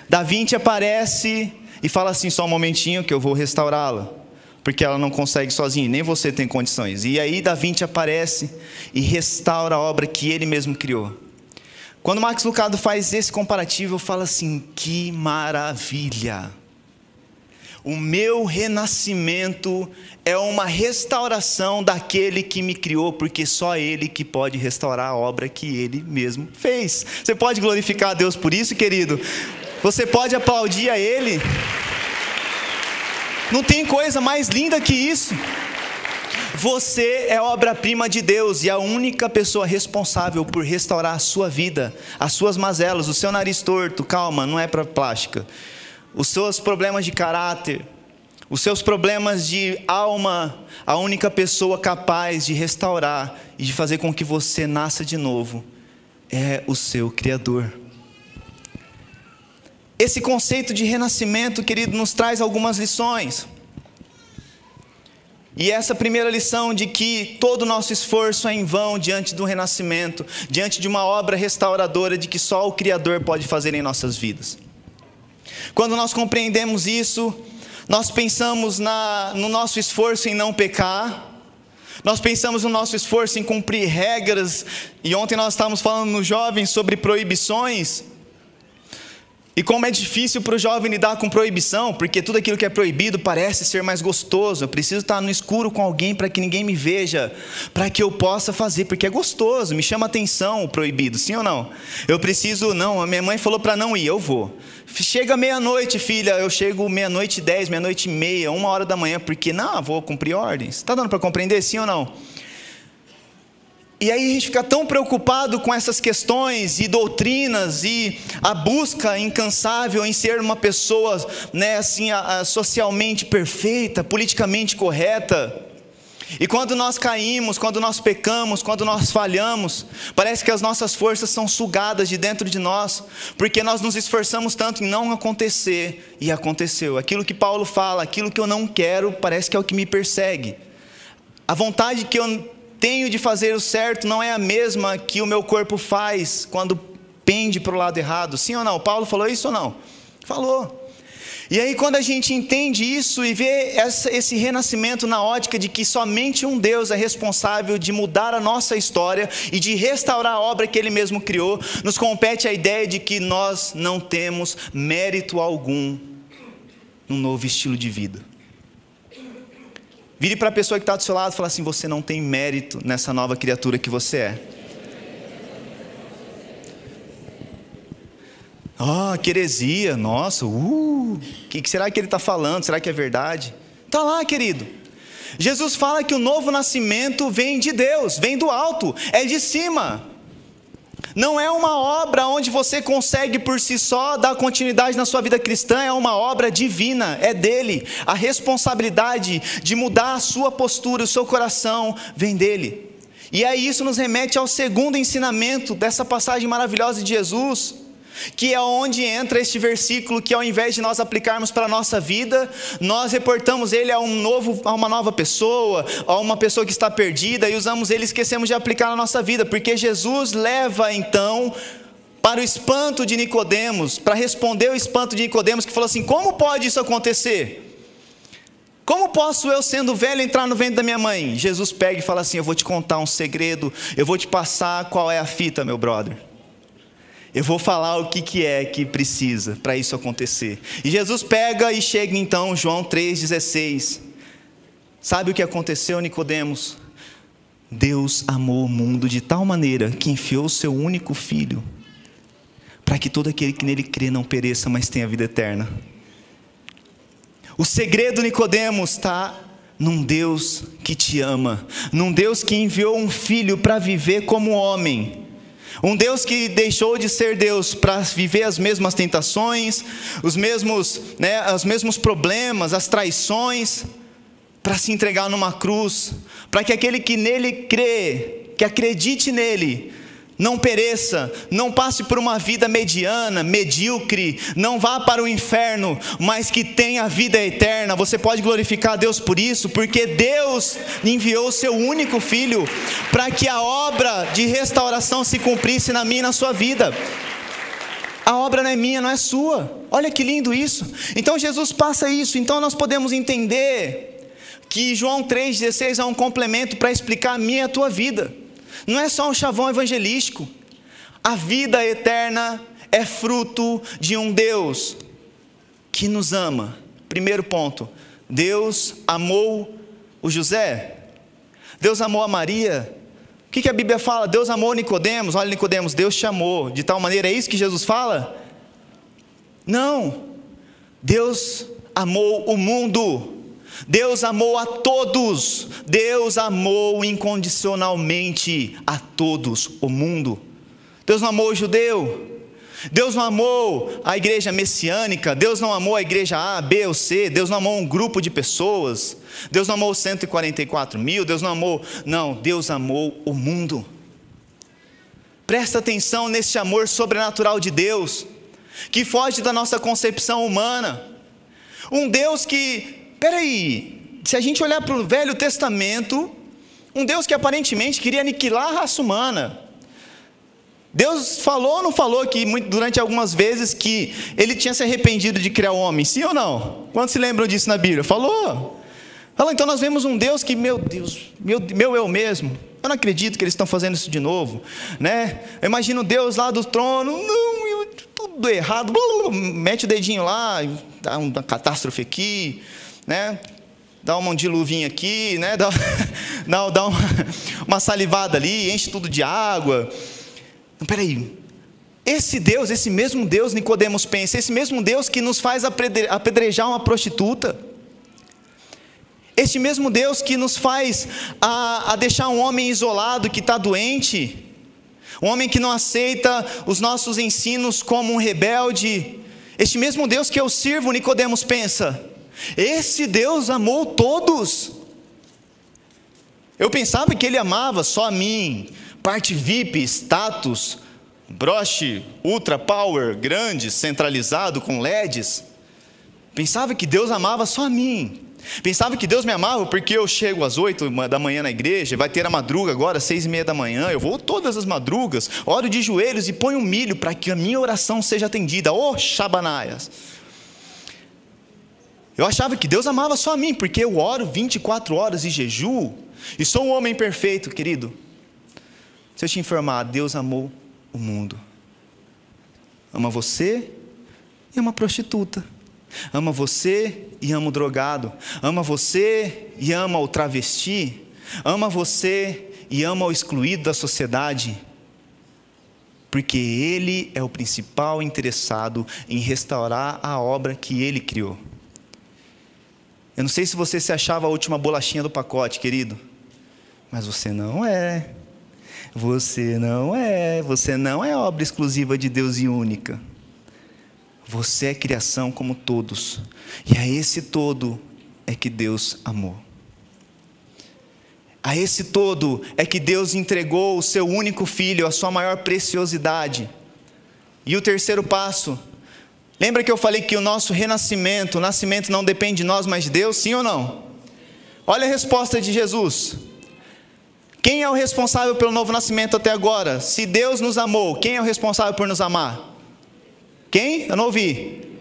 Da Vinci aparece e fala assim, só um momentinho que eu vou restaurá-la. Porque ela não consegue sozinha, nem você tem condições. E aí Da Vinci aparece e restaura a obra que ele mesmo criou. Quando Marcos Lucado faz esse comparativo, eu falo assim, que maravilha! O meu renascimento é uma restauração daquele que me criou, porque só Ele que pode restaurar a obra que Ele mesmo fez. Você pode glorificar a Deus por isso, querido? Você pode aplaudir a Ele? Não tem coisa mais linda que isso. Você é obra-prima de Deus e a única pessoa responsável por restaurar a sua vida, as suas mazelas, o seu nariz torto, calma, não é para plástica, os seus problemas de caráter, os seus problemas de alma, a única pessoa capaz de restaurar e de fazer com que você nasça de novo é o seu Criador. Esse conceito de renascimento, querido, nos traz algumas lições. E essa primeira lição de que todo o nosso esforço é em vão diante do renascimento, diante de uma obra restauradora de que só o Criador pode fazer em nossas vidas. Quando nós compreendemos isso, nós pensamos no nosso esforço em não pecar, nós pensamos no nosso esforço em cumprir regras, e ontem nós estávamos falando nos jovens sobre proibições, e como é difícil para o jovem lidar com proibição, porque tudo aquilo que é proibido parece ser mais gostoso. Eu preciso estar no escuro com alguém para que ninguém me veja, para que eu possa fazer, porque é gostoso, me chama atenção o proibido, sim ou não? Eu preciso, não, a minha mãe falou para não ir, eu vou. Chega meia-noite, filha, eu chego 00:10, 00:30, 1h da manhã, porque não, vou cumprir ordens. Está dando para compreender, sim ou não? E aí a gente fica tão preocupado com essas questões e doutrinas e a busca incansável em ser uma pessoa, né, assim, socialmente perfeita, politicamente correta. E quando nós caímos, quando nós pecamos, quando nós falhamos, parece que as nossas forças são sugadas de dentro de nós, porque nós nos esforçamos tanto em não acontecer, e aconteceu. Aquilo que Paulo fala, aquilo que eu não quero, parece que é o que me persegue. A vontade que eu tenho de fazer o certo não é a mesma que o meu corpo faz quando pende para o lado errado. Sim ou não? Paulo falou isso ou não? Falou. E aí quando a gente entende isso e vê esse renascimento na ótica de que somente um Deus é responsável de mudar a nossa história e de restaurar a obra que Ele mesmo criou, nos compete a ideia de que nós não temos mérito algum num novo estilo de vida. Vire para a pessoa que está do seu lado e fala assim: você não tem mérito nessa nova criatura que você é. Que heresia, nossa, que será que ele está falando? Será que é verdade? Está lá, querido. Jesus fala que o novo nascimento vem de Deus, vem do alto, é de cima. Não é uma obra onde você consegue por si só dar continuidade na sua vida cristã, é uma obra divina, é dele. A responsabilidade de mudar a sua postura, o seu coração, vem dele. E aí isso nos remete ao segundo ensinamento dessa passagem maravilhosa de Jesus, que é onde entra este versículo que ao invés de nós aplicarmos para a nossa vida, nós reportamos ele a uma nova pessoa, a uma pessoa que está perdida, e usamos ele e esquecemos de aplicar na nossa vida, porque Jesus leva então para o espanto de Nicodemos, para responder o espanto de Nicodemos, que falou assim: como pode isso acontecer? Como posso eu, sendo velho, entrar no ventre da minha mãe? Jesus pega e fala assim: eu vou te contar um segredo, eu vou te passar qual é a fita, meu brother. Eu vou falar o que é que precisa para isso acontecer. E Jesus pega e chega então, João 3,16. Sabe o que aconteceu, Nicodemos? Deus amou o mundo de tal maneira que enviou o seu único filho, para que todo aquele que nele crê não pereça, mas tenha vida eterna. O segredo, Nicodemos, está num Deus que te ama, num Deus que enviou um filho para viver como homem. Um Deus que deixou de ser Deus para viver as mesmas tentações, os mesmos problemas, as traições, para se entregar numa cruz, para que aquele que nele crê, que acredite nele, não pereça, não passe por uma vida mediana, medíocre, não vá para o inferno, mas que tenha vida eterna. Você pode glorificar a Deus por isso, porque Deus enviou o seu único filho para que a obra de restauração se cumprisse na minha e na sua vida. A obra não é minha, não é sua. Olha que lindo isso. Então Jesus passa isso. Então nós podemos entender que João 3,16 é um complemento para explicar a minha e a tua vida. Não é só um chavão evangelístico. A vida eterna é fruto de um Deus que nos ama. Primeiro ponto: Deus amou o José, Deus amou a Maria. O que a Bíblia fala? Deus amou Nicodemos. Olha, Nicodemos, Deus te amou de tal maneira. É isso que Jesus fala? Não. Deus amou o mundo. Deus amou a todos. Deus amou incondicionalmente a todos, o mundo. Deus não amou o judeu. Deus não amou a igreja messiânica. Deus não amou a igreja A, B ou C. Deus não amou um grupo de pessoas. Deus não amou 144 mil. Deus não amou... Não, Deus amou o mundo. Presta atenção nesse amor sobrenatural de Deus, que foge da nossa concepção humana. Um Deus que... Peraí, se a gente olhar para o Velho Testamento, um Deus que aparentemente queria aniquilar a raça humana. Deus falou ou não falou que durante algumas vezes que Ele tinha se arrependido de criar o homem? Sim ou não? Quantos se lembram disso na Bíblia? Falou. Então nós vemos um Deus que, meu Deus, meu eu mesmo, eu não acredito que eles estão fazendo isso de novo, né? Eu imagino Deus lá do trono, não, tudo errado, mete o dedinho lá, dá uma catástrofe aqui, né? Dá um diluvinho aqui, né? Dá uma salivada ali, enche tudo de água. Não, peraí, esse Deus, esse mesmo Deus, Nicodemos pensa, esse mesmo Deus que nos faz apedrejar uma prostituta, este mesmo Deus que nos faz a deixar um homem isolado que está doente, um homem que não aceita os nossos ensinos como um rebelde, este mesmo Deus que eu sirvo, Nicodemos pensa, esse Deus amou todos. Eu pensava que Ele amava só a mim, parte VIP, status, broche, ultra power, grande, centralizado, com LEDs. Pensava que Deus amava só a mim. Pensava que Deus me amava porque eu chego às 8 da manhã na igreja, vai ter a madruga agora, 6:30 da manhã, eu vou todas as madrugas, oro de joelhos e ponho um milho para que a minha oração seja atendida. Ô Shabanaias! Eu achava que Deus amava só a mim, porque eu oro 24 horas e jejuo, e sou um homem perfeito, querido. Se eu te informar, Deus amou o mundo. Ama você e ama a prostituta. Ama você e ama o drogado. Ama você e ama o travesti. Ama você e ama o excluído da sociedade. Porque Ele é o principal interessado em restaurar a obra que Ele criou. Eu não sei se você se achava a última bolachinha do pacote, querido. Mas você não é. Você não é. Você não é obra exclusiva de Deus e única. Você é criação como todos. E a esse todo é que Deus amou. A esse todo é que Deus entregou o seu único filho, a sua maior preciosidade. E o terceiro passo. Lembra que eu falei que o nosso renascimento, o nascimento não depende de nós, mas de Deus? Sim ou não? Olha a resposta de Jesus. Quem é o responsável pelo novo nascimento até agora? Se Deus nos amou, quem é o responsável por nos amar? Quem? Eu não ouvi.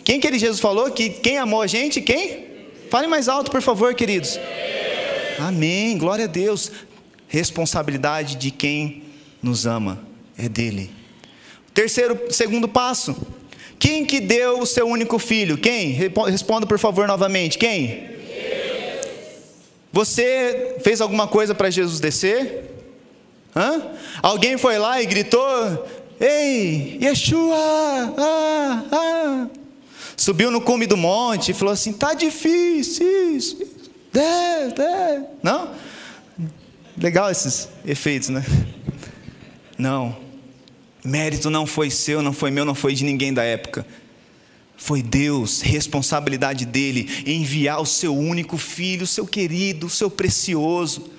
Quem que Jesus falou? Que quem amou a gente? Quem? Fale mais alto, por favor, queridos. Amém, glória a Deus. Responsabilidade de quem nos ama é dele. Segundo passo. Quem que deu o seu único filho? Quem? Responda por favor novamente. Quem? Você fez alguma coisa para Jesus descer? Alguém foi lá e gritou: ei, Yeshua! Subiu no cume do monte e falou assim: tá difícil. Não? Legal esses efeitos, né? Não. Mérito não foi seu, não foi meu, não foi de ninguém da época. Foi Deus, responsabilidade dele, enviar o seu único filho, o seu querido, o seu precioso.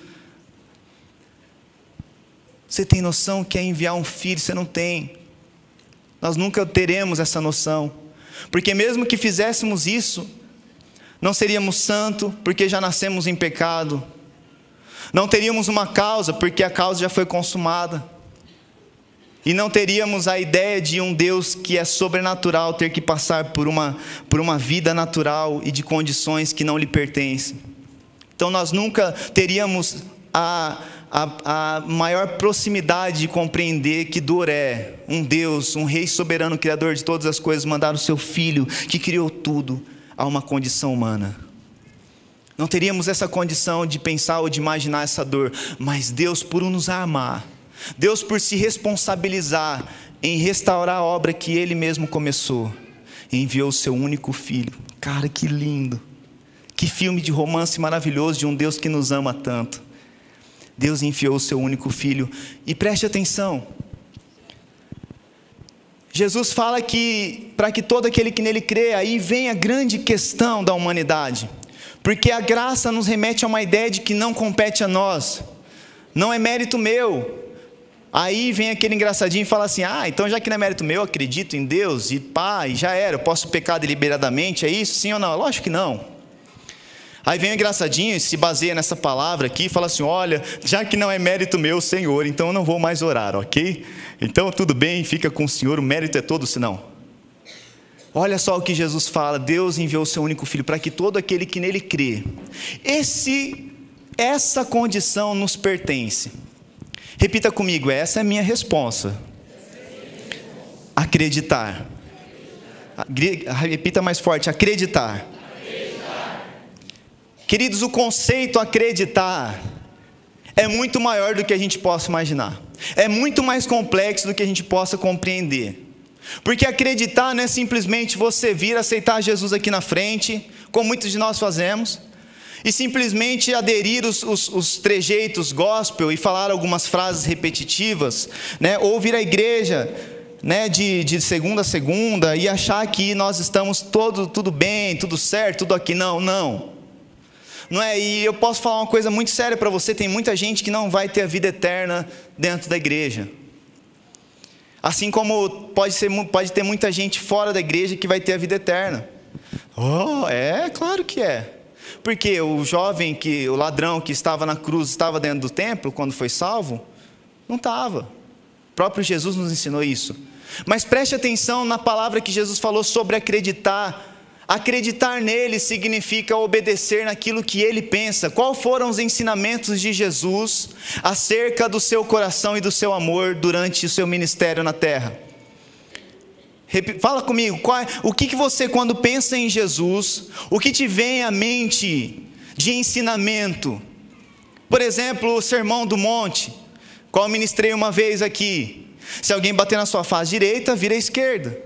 Você tem noção que é enviar um filho? Você não tem. Nós nunca teremos essa noção. Porque mesmo que fizéssemos isso, não seríamos santos, porque já nascemos em pecado. Não teríamos uma causa, porque a causa já foi consumada. E não teríamos a ideia de um Deus que é sobrenatural ter que passar por uma vida natural e de condições que não lhe pertencem. Então nós nunca teríamos a maior proximidade de compreender que dor é um Deus, um Rei soberano, Criador de todas as coisas, mandar o seu Filho, que criou tudo, a uma condição humana. Não teríamos essa condição de pensar ou de imaginar essa dor, mas Deus, por nos amar, Deus, por se responsabilizar em restaurar a obra que Ele mesmo começou, enviou o seu único filho. Cara, que lindo, Que filme de romance maravilhoso de um Deus que nos ama tanto. Deus enviou o seu único filho. E preste atenção. Jesus fala que para que todo aquele que nele crê, aí vem a grande questão da humanidade. Porque a graça nos remete a uma ideia de que não compete a nós. Não é mérito meu. Aí vem aquele engraçadinho e fala assim, então já que não é mérito meu, eu acredito em Deus, e pá, e já era, eu posso pecar deliberadamente, é isso? Sim ou não? Lógico que não. Aí vem o engraçadinho e se baseia nessa palavra aqui e fala assim, olha, já que não é mérito meu, Senhor, então eu não vou mais orar, ok? Então tudo bem, fica com o Senhor, o mérito é todo, senão. Olha só o que Jesus fala, Deus enviou o seu único filho para que todo aquele que nele crê. Essa condição nos pertence. Repita comigo, essa é a minha resposta. Acreditar. Repita mais forte, acreditar. Queridos, o conceito acreditar é muito maior do que a gente possa imaginar. É muito mais complexo do que a gente possa compreender. Porque acreditar não é simplesmente você vir aceitar Jesus aqui na frente, como muitos de nós fazemos, e simplesmente aderir os trejeitos gospel e falar algumas frases repetitivas, né? Ou vir à igreja, né, de segunda a segunda e achar que nós estamos tudo bem, tudo certo, tudo aqui. Não é. E eu posso falar uma coisa muito séria para você, tem muita gente que não vai ter a vida eterna dentro da igreja. Assim como pode ter muita gente fora da igreja que vai ter a vida eterna. Claro que é. Porque o ladrão que estava na cruz, estava dentro do templo quando foi salvo? Não estava. O próprio Jesus nos ensinou isso. Mas preste atenção na palavra que Jesus falou sobre acreditar. Acreditar nele significa obedecer naquilo que ele pensa. Quais foram os ensinamentos de Jesus acerca do seu coração e do seu amor durante o seu ministério na terra? Fala comigo, o que você, quando pensa em Jesus, o que te vem à mente de ensinamento? Por exemplo, o Sermão do Monte, qual eu ministrei uma vez aqui. Se alguém bater na sua face direita, vira à esquerda.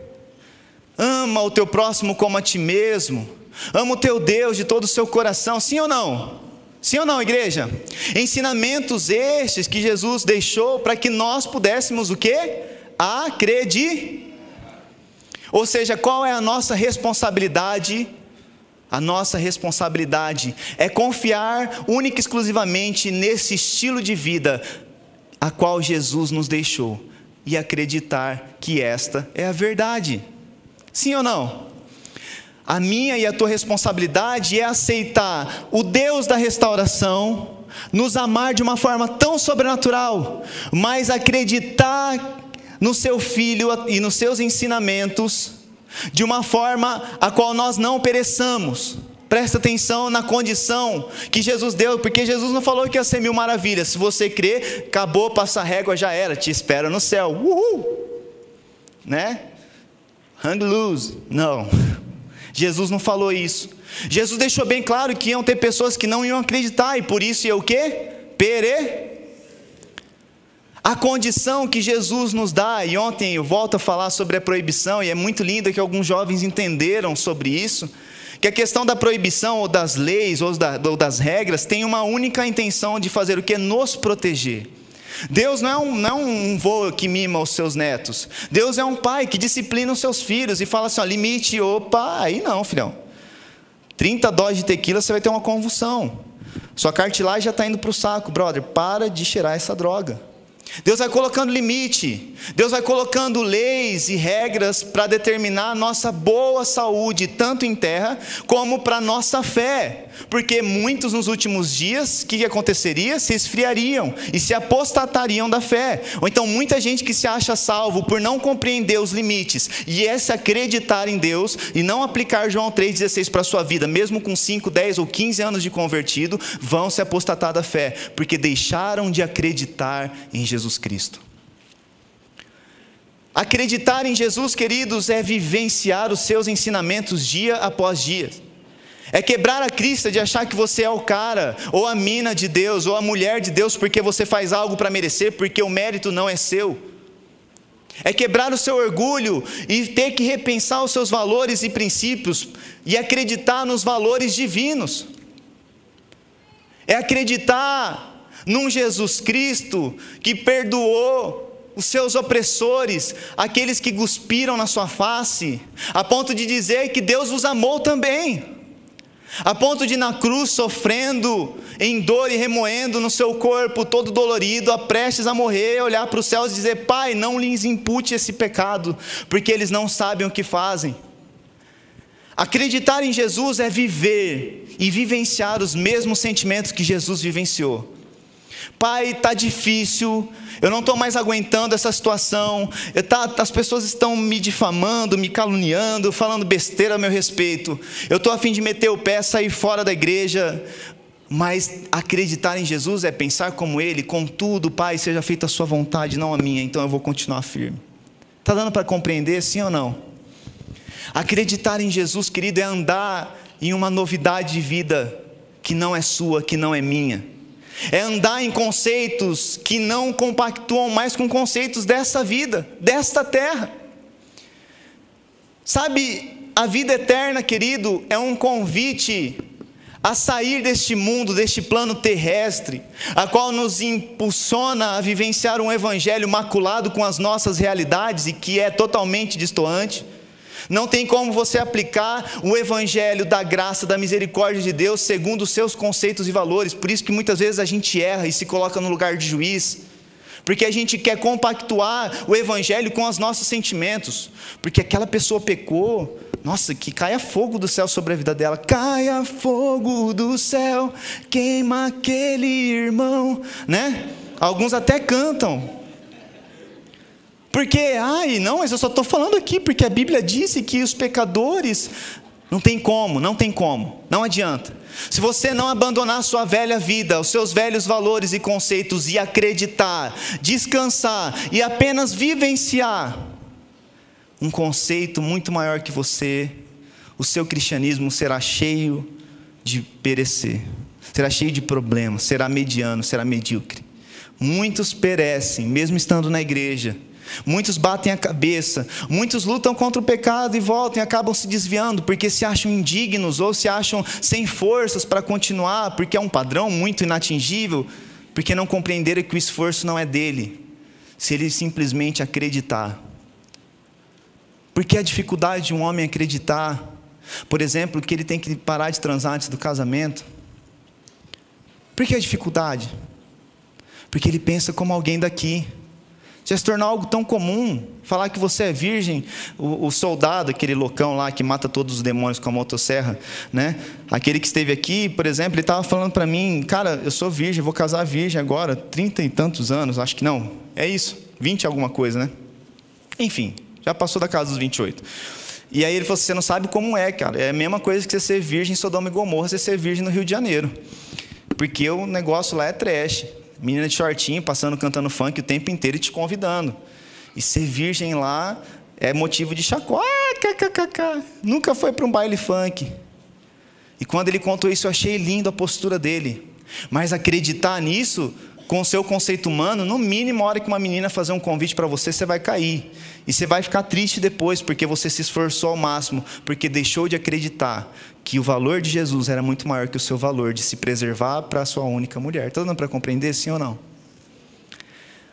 Ama o teu próximo como a ti mesmo. Ama o teu Deus de todo o seu coração. Sim ou não? Sim ou não, igreja? Ensinamentos estes que Jesus deixou para que nós pudéssemos o quê? Acreditar. Ou seja, qual é a nossa responsabilidade? A nossa responsabilidade é confiar única e exclusivamente nesse estilo de vida a qual Jesus nos deixou e acreditar que esta é a verdade. Sim ou não? A minha e a tua responsabilidade é aceitar o Deus da restauração, nos amar de uma forma tão sobrenatural, mas acreditar no seu Filho e nos seus ensinamentos de uma forma a qual nós não pereçamos. Presta atenção na condição que Jesus deu, porque Jesus não falou que ia ser 1000 maravilhas. Se você crer, acabou, passa a régua, já era, te espera no céu. Né? Hang loose. Não. Jesus não falou isso. Jesus deixou bem claro que iam ter pessoas que não iam acreditar, e por isso ia o quê? A condição que Jesus nos dá, e ontem eu volto a falar sobre a proibição, e é muito lindo que alguns jovens entenderam sobre isso, que a questão da proibição, ou das leis, ou das regras, tem uma única intenção de fazer o quê? Nos proteger. Deus não é um vô que mima os seus netos. Deus é um pai que disciplina os seus filhos e fala assim, limite, aí não, filhão. 30 doses de tequila, você vai ter uma convulsão. Sua cartilagem já está indo para o saco, brother, para de cheirar essa droga. Deus vai colocando limite, Deus vai colocando leis e regras para determinar a nossa boa saúde, tanto em terra como para a nossa fé. Porque muitos nos últimos dias, o que aconteceria? Se esfriariam e se apostatariam da fé. Ou então muita gente que se acha salvo por não compreender os limites e se acreditar em Deus e não aplicar João 3,16 para a sua vida, mesmo com 5, 10 ou 15 anos de convertido, vão se apostatar da fé, porque deixaram de acreditar em Jesus Cristo. Acreditar em Jesus, queridos, é vivenciar os seus ensinamentos dia após dia. É quebrar a crista de achar que você é o cara, ou a mina de Deus, ou a mulher de Deus, porque você faz algo para merecer, porque o mérito não é seu. É quebrar o seu orgulho e ter que repensar os seus valores e princípios e acreditar nos valores divinos. É acreditar num Jesus Cristo que perdoou os seus opressores, aqueles que cuspiram na sua face, a ponto de dizer que Deus vos amou também, a ponto de na cruz sofrendo em dor e remoendo no seu corpo todo dolorido, prestes a morrer, olhar para os céus e dizer: Pai, não lhes impute esse pecado, porque eles não sabem o que fazem. Acreditar em Jesus é viver e vivenciar os mesmos sentimentos que Jesus vivenciou. Pai, está difícil, eu não estou mais aguentando essa situação, as pessoas estão me difamando, me caluniando, falando besteira a meu respeito, eu estou a fim de meter o pé, sair fora da igreja, mas acreditar em Jesus é pensar como Ele: contudo, Pai, seja feita a sua vontade, não a minha, então eu vou continuar firme. Está dando para compreender, sim ou não? Acreditar em Jesus, querido, é andar em uma novidade de vida que não é sua, que não é minha. É andar em conceitos que não compactuam mais com conceitos dessa vida, desta terra. Sabe, a vida eterna, querido, é um convite a sair deste mundo, deste plano terrestre, a qual nos impulsiona a vivenciar um evangelho maculado com as nossas realidades e que é totalmente destoante. Não tem como você aplicar o evangelho da graça, da misericórdia de Deus segundo os seus conceitos e valores. Por isso que muitas vezes a gente erra e se coloca no lugar de juiz, porque a gente quer compactuar o evangelho com os nossos sentimentos, porque aquela pessoa pecou, nossa, que caia fogo do céu sobre a vida dela, caia fogo do céu, queima aquele irmão, né? Alguns até cantam, porque, não, mas eu só estou falando aqui porque a Bíblia disse que os pecadores, não tem como, não adianta. Se você não abandonar a sua velha vida, os seus velhos valores e conceitos e acreditar, descansar e apenas vivenciar um conceito muito maior que você, o seu cristianismo será cheio de perecer, será cheio de problemas, será mediano, será medíocre. Muitos perecem, mesmo estando na igreja. Muitos batem a cabeça, muitos lutam contra o pecado e voltam e acabam se desviando porque se acham indignos ou se acham sem forças para continuar, porque é um padrão muito inatingível, porque não compreenderam que o esforço não é dele, se ele simplesmente acreditar. Porque a dificuldade de um homem acreditar, por exemplo, que ele tem que parar de transar antes do casamento? Por que a dificuldade? Porque ele pensa como alguém daqui. Já se tornou algo tão comum, falar que você é virgem. O soldado, aquele loucão lá que mata todos os demônios com a motosserra, né? Aquele que esteve aqui, por exemplo, ele estava falando para mim: cara, eu sou virgem, vou casar virgem agora, 30 e tantos anos, acho que não, é isso, 20 alguma coisa, né? Enfim, já passou da casa dos 28. E aí ele falou assim: você não sabe como é, cara, é a mesma coisa que você ser virgem em Sodoma e Gomorra, você ser virgem no Rio de Janeiro, porque o negócio lá é trash. Menina de shortinho, passando, cantando funk o tempo inteiro e te convidando. E ser virgem lá é motivo de chacota. Nunca foi para um baile funk. E quando ele contou isso, eu achei lindo a postura dele. Mas acreditar nisso, com o seu conceito humano, no mínimo, a hora que uma menina fazer um convite para você, você vai cair. E você vai ficar triste depois, porque você se esforçou ao máximo, porque deixou de acreditar que o valor de Jesus era muito maior que o seu valor de se preservar para a sua única mulher. Está dando para compreender, sim ou não?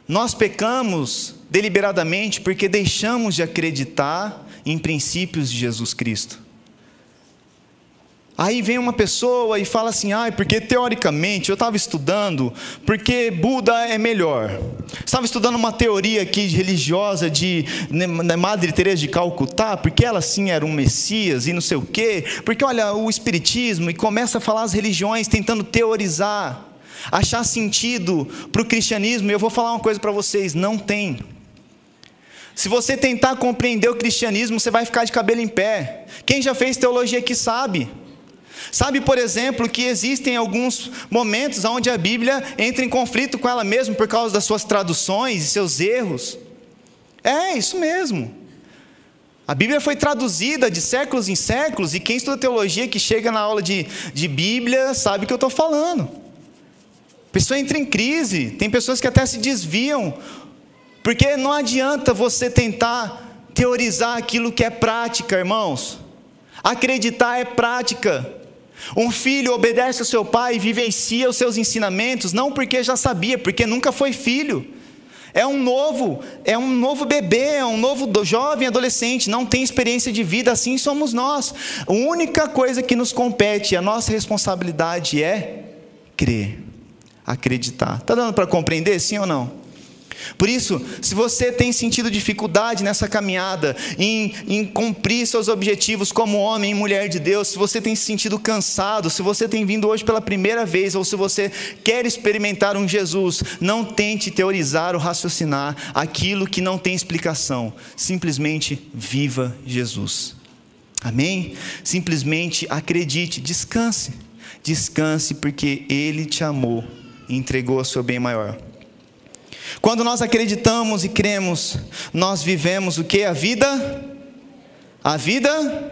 Nós pecamos deliberadamente porque deixamos de acreditar em princípios de Jesus Cristo. Aí vem uma pessoa e fala assim: porque teoricamente eu estava estudando, porque Buda é melhor. Estava estudando uma teoria aqui religiosa de Madre Teresa de Calcutá, porque ela sim era um Messias e não sei o quê, porque olha o Espiritismo, e começa a falar as religiões tentando teorizar, achar sentido para o cristianismo. E eu vou falar uma coisa para vocês: não tem. Se você tentar compreender o cristianismo, você vai ficar de cabelo em pé. Quem já fez teologia aqui sabe. Sabe, por exemplo, que existem alguns momentos onde a Bíblia entra em conflito com ela mesma por causa das suas traduções e seus erros? É, isso mesmo. A Bíblia foi traduzida de séculos em séculos, e quem estuda teologia que chega na aula de Bíblia sabe o que eu estou falando. A pessoa entra em crise, tem pessoas que até se desviam Porque não adianta você tentar teorizar aquilo que é prática, irmãos. Acreditar é prática. Um filho obedece ao seu pai e vivencia os seus ensinamentos, não porque já sabia, porque nunca foi filho. É um novo bebê, é um novo jovem adolescente, não tem experiência de vida, assim somos nós. A única coisa que nos compete, a nossa responsabilidade é crer, acreditar. Está dando para compreender, sim ou não? Por isso, se você tem sentido dificuldade nessa caminhada, em cumprir seus objetivos como homem e mulher de Deus, se você tem se sentido cansado, se você tem vindo hoje pela primeira vez, ou se você quer experimentar um Jesus, não tente teorizar ou raciocinar aquilo que não tem explicação. Simplesmente viva Jesus. Amém? Simplesmente acredite, descanse. Descanse porque Ele te amou e entregou o seu bem maior. Quando nós acreditamos e cremos, nós vivemos o que? A vida? A vida?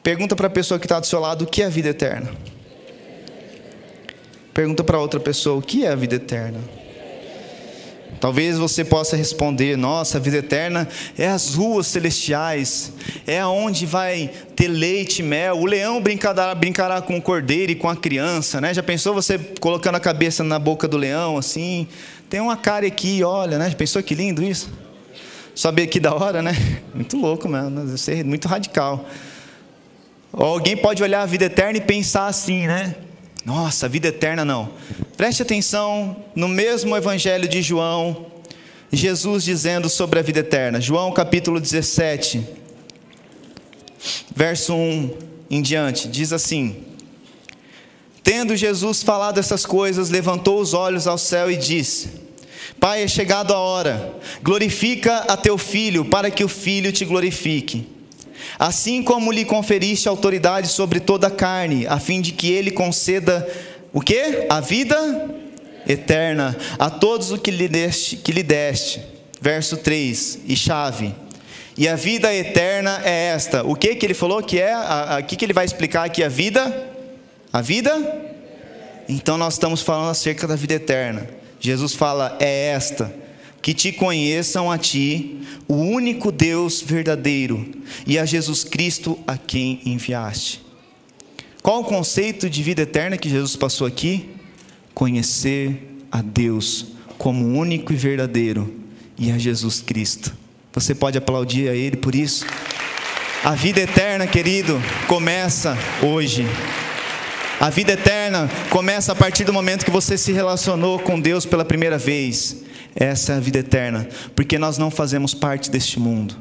Pergunta para a pessoa que está do seu lado, o que é a vida eterna? Pergunta para outra pessoa, o que é a vida eterna? Talvez você possa responder, nossa, a vida eterna é as ruas celestiais, é onde vai ter leite e mel, o leão brincará com o cordeiro e com a criança, né? Já pensou você colocando a cabeça na boca do leão, assim, tem uma cárie aqui, olha, né? Já pensou que lindo isso? Saber que da hora, né? Muito louco mesmo, deve ser muito radical. Ou alguém pode olhar a vida eterna e pensar assim, né? Nossa, a vida eterna não. Preste atenção no mesmo evangelho de João, Jesus dizendo sobre a vida eterna. João capítulo 17, verso 1 em diante, diz assim: Tendo Jesus falado essas coisas, levantou os olhos ao céu e disse: Pai, é chegado a hora, glorifica a teu Filho, para que o Filho te glorifique. Assim como lhe conferiste autoridade sobre toda a carne, a fim de que ele conceda o quê? A vida eterna a todos o que lhe deste. Verso 3, e chave. E a vida eterna é esta. O que ele falou que é? O que ele vai explicar aqui? A vida? A vida? Então nós estamos falando acerca da vida eterna. Jesus fala, é esta: que te conheçam a ti, o único Deus verdadeiro, e a Jesus Cristo a quem enviaste. Qual o conceito de vida eterna que Jesus passou aqui? Conhecer a Deus como único e verdadeiro, e a Jesus Cristo. Você pode aplaudir a Ele por isso? A vida eterna, querido, começa hoje. A vida eterna começa a partir do momento que você se relacionou com Deus pela primeira vez. Essa é a vida eterna, porque nós não fazemos parte deste mundo.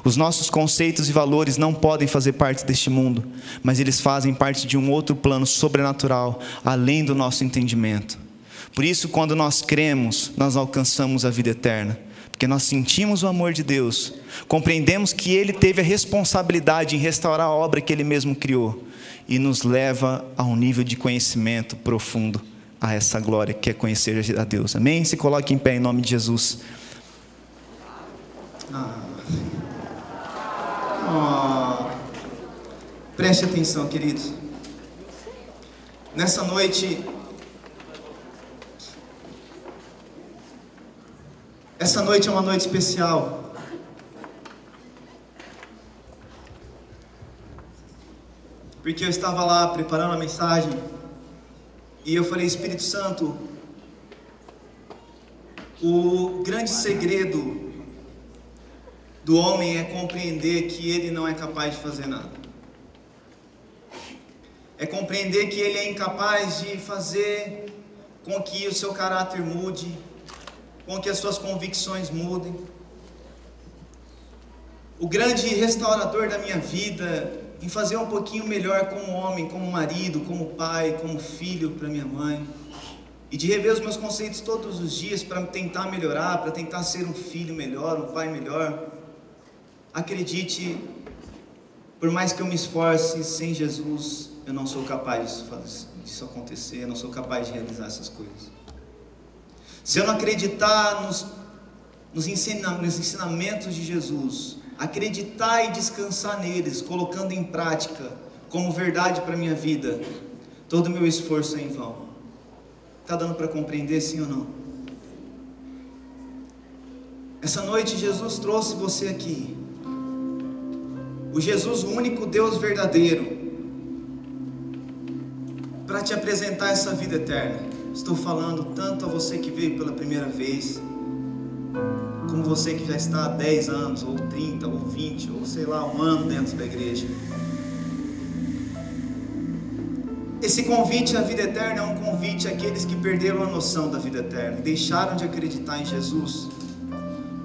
Os nossos conceitos e valores não podem fazer parte deste mundo, mas eles fazem parte de um outro plano sobrenatural, além do nosso entendimento. Por isso, quando nós cremos, nós alcançamos a vida eterna, porque nós sentimos o amor de Deus, compreendemos que Ele teve a responsabilidade em restaurar a obra que Ele mesmo criou, e nos leva a um nível de conhecimento profundo, a essa glória que é conhecer a Deus. Amém? Se coloque em pé em nome de Jesus. Preste atenção, queridos. Nessa noite, essa noite é uma noite especial. Porque eu estava lá preparando a mensagem e eu falei, Espírito Santo, o grande segredo do homem é compreender que ele não é capaz de fazer nada. É compreender que ele é incapaz de fazer com que o seu caráter mude, com que as suas convicções mudem. O grande restaurador da minha vida, em fazer um pouquinho melhor como homem, como marido, como pai, como filho para minha mãe, e de rever os meus conceitos todos os dias para tentar melhorar, para tentar ser um filho melhor, um pai melhor. Acredite, por mais que eu me esforce, sem Jesus eu não sou capaz disso acontecer, eu não sou capaz de realizar essas coisas. Se eu não acreditar nos ensinamentos de Jesus, acreditar e descansar neles, colocando em prática como verdade para a minha vida, todo o meu esforço é em vão. Está dando para compreender, sim ou não? Essa noite Jesus trouxe você aqui, o Jesus, o único Deus verdadeiro, para te apresentar essa vida eterna. Estou falando tanto a você que veio pela primeira vez, como você que já está há 10 anos, ou 30, ou 20, ou sei lá, um ano dentro da igreja. Esse convite à vida eterna é um convite àqueles que perderam a noção da vida eterna, deixaram de acreditar em Jesus,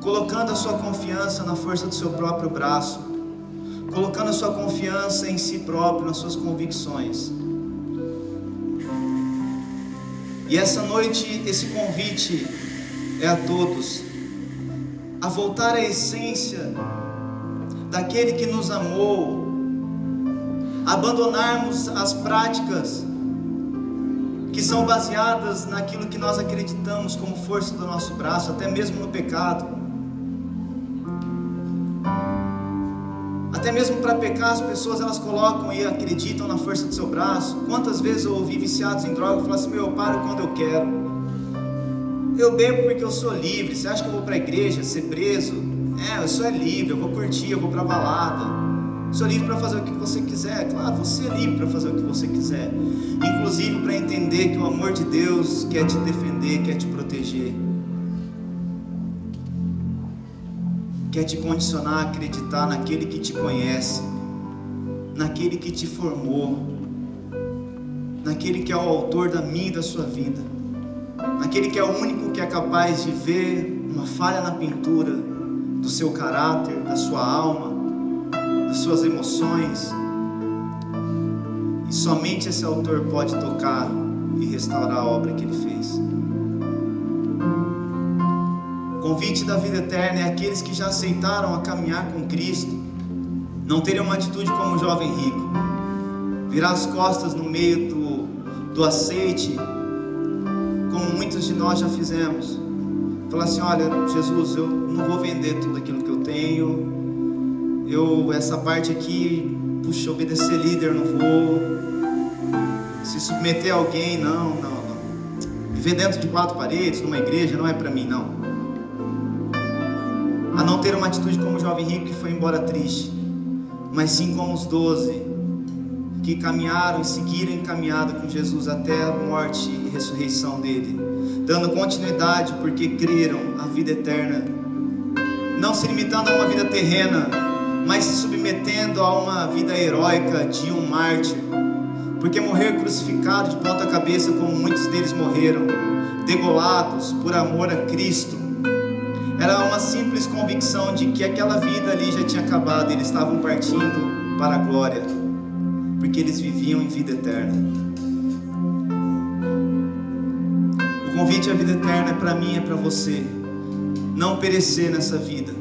colocando a sua confiança na força do seu próprio braço, colocando a sua confiança em si próprio, nas suas convicções. E essa noite, esse convite é a todos, a voltar à essência daquele que nos amou, abandonarmos as práticas que são baseadas naquilo que nós acreditamos como força do nosso braço, até mesmo no pecado. Até mesmo para pecar, as pessoas elas colocam e acreditam na força do seu braço. Quantas vezes eu ouvi viciados em droga falar assim: eu paro quando eu quero, eu bebo porque eu sou livre. Você acha que eu vou para a igreja ser preso? Eu sou livre, eu vou curtir, eu vou para a balada, sou livre para fazer o que você quiser. Claro, você é livre para fazer o que você quiser, inclusive para entender que o amor de Deus quer te defender, quer te proteger, quer te condicionar a acreditar naquele que te conhece, naquele que te formou, naquele que é o autor da minha e da sua vida, naquele que é o único que é capaz de ver uma falha na pintura do seu caráter, da sua alma, das suas emoções, e somente esse autor pode tocar e restaurar a obra que ele fez. O convite da vida eterna é aqueles que já aceitaram a caminhar com Cristo, não terem uma atitude como o jovem rico, virar as costas no meio do aceite, como muitos de nós já fizemos, falar assim: olha, Jesus, eu não vou vender tudo aquilo que eu tenho, essa parte aqui, puxa, obedecer líder, não vou, se submeter a alguém, não, viver dentro de 4 paredes, numa igreja, não é para mim, não. A não ter uma atitude como o jovem rico que foi embora triste, mas sim como os 12 que caminharam e seguiram em caminhada com Jesus até a morte e ressurreição dele, dando continuidade porque creram a vida eterna, não se limitando a uma vida terrena, mas se submetendo a uma vida heróica de um mártir, porque morrer crucificado de ponta cabeça, como muitos deles morreram, degolados por amor a Cristo, era uma simples convicção de que aquela vida ali já tinha acabado, eles estavam partindo para a glória, porque eles viviam em vida eterna. O convite à vida eterna é para mim, é para você, não perecer nessa vida,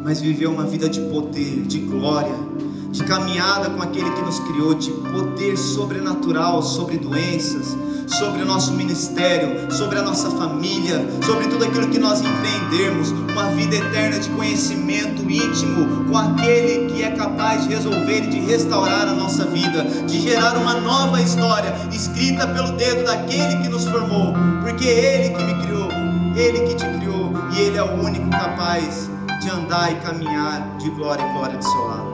mas viver uma vida de poder, de glória, de caminhada com aquele que nos criou, de poder sobrenatural sobre doenças, sobre o nosso ministério, sobre a nossa família, sobre tudo aquilo que nós empreendermos, uma vida eterna de conhecimento íntimo com aquele que é capaz de resolver e de restaurar a nossa vida, de gerar uma nova história, escrita pelo dedo daquele que nos formou, porque é Ele que me criou, Ele que te criou, e Ele é o único capaz de andar e caminhar de glória em glória do seu lado.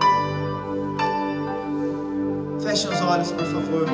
Feche os olhos, por favor.